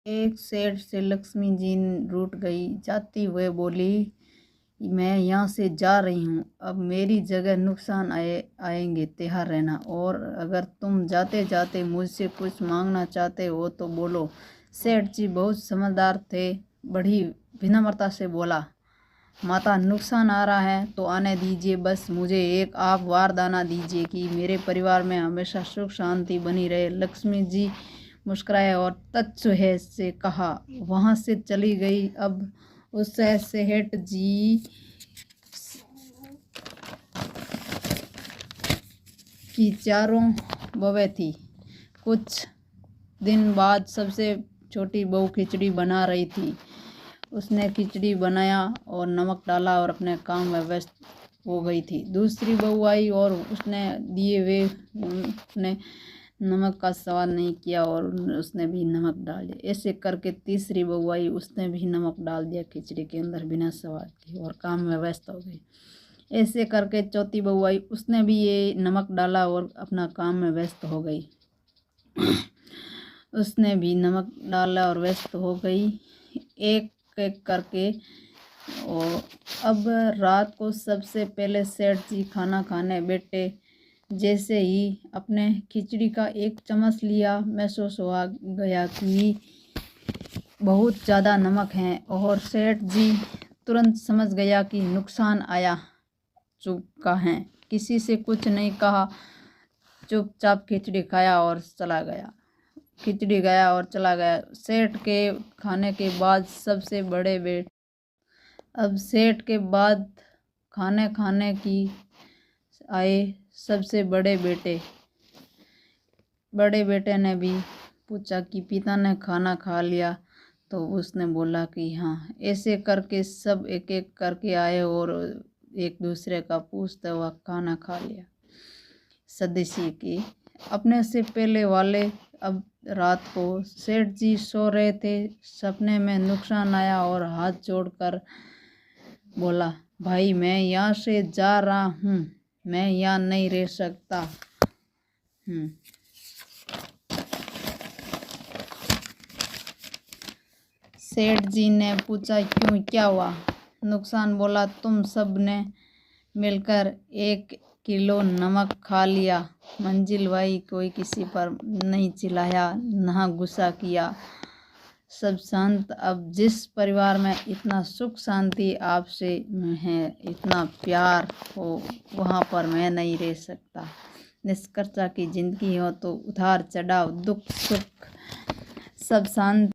एक सेठ से लक्ष्मी जी रूठ गई। जाती हुए बोली, मैं यहाँ से जा रही हूँ, अब मेरी जगह नुकसान आएंगे, तैयार रहना। और अगर तुम जाते जाते मुझसे कुछ मांगना चाहते हो तो बोलो। सेठ जी बहुत समझदार थे, बड़ी विनम्रता से बोला, माता नुकसान आ रहा है तो आने दीजिए, बस मुझे एक आप वरदान दीजिए कि मेरे परिवार में हमेशा सुख शांति बनी रहे। लक्ष्मी जी मुस्कुराए और तत्व है से कहा, वहाँ से चली गई। अब उस सेठ जी की चारों बहू थी। कुछ दिन बाद सबसे छोटी बहू खिचड़ी बना रही थी। उसने खिचड़ी बनाया और नमक डाला और अपने काम में व्यस्त हो गई थी। दूसरी बहू आई और उसने दिए हुए ने नमक का स्वाद नहीं किया और उसने भी नमक डाल दिया। ऐसे करके तीसरी बहू आई, उसने भी नमक डाल दिया खिचड़ी के अंदर बिना स्वाद के और काम में व्यस्त हो गई। ऐसे करके चौथी बहू आई, उसने भी ये नमक डाला और अपना काम में व्यस्त हो गई। उसने भी नमक डाला और व्यस्त हो गई। एक एक करके। और अब रात को सबसे पहले सेठ जी खाना खाने बैठे। जैसे ही अपने खिचड़ी का एक चम्मच लिया, महसूस हुआ गया कि बहुत ज़्यादा नमक है और सेठ जी तुरंत समझ गया कि नुकसान आया चुका है। किसी से कुछ नहीं कहा, चुपचाप खिचड़ी खाया और चला गया। खिचड़ी गया और चला गया। सेठ के खाने के बाद सबसे बड़े अब सेठ के बाद खाने की आए सबसे बड़े बेटे ने भी पूछा कि पिता ने खाना खा लिया, तो उसने बोला कि हाँ। ऐसे करके सब एक एक करके आए और एक दूसरे का पूछते हुआ खाना खा लिया। सदस्य की अपने से पहले वाले। अब रात को सेठ जी सो रहे थे, सपने में नुकसान आया और हाथ जोड़कर बोला, भाई मैं यहाँ से जा रहा हूँ, मैं यहाँ नहीं रह सकता हूँ। सेठ जी ने पूछा, क्यों, क्या हुआ? नुकसान बोला, तुम सब ने मिलकर 1 किलो नमक खा लिया। मंजिल भाई कोई किसी पर नहीं चिल्लाया, ना गुस्सा किया, सब शांत। अब जिस परिवार में इतना सुख शांति आपसे है, इतना प्यार हो, वहाँ पर मैं नहीं रह सकता। निष्कर्षा की जिंदगी हो तो उतार चढ़ाव दुख सुख सब शांत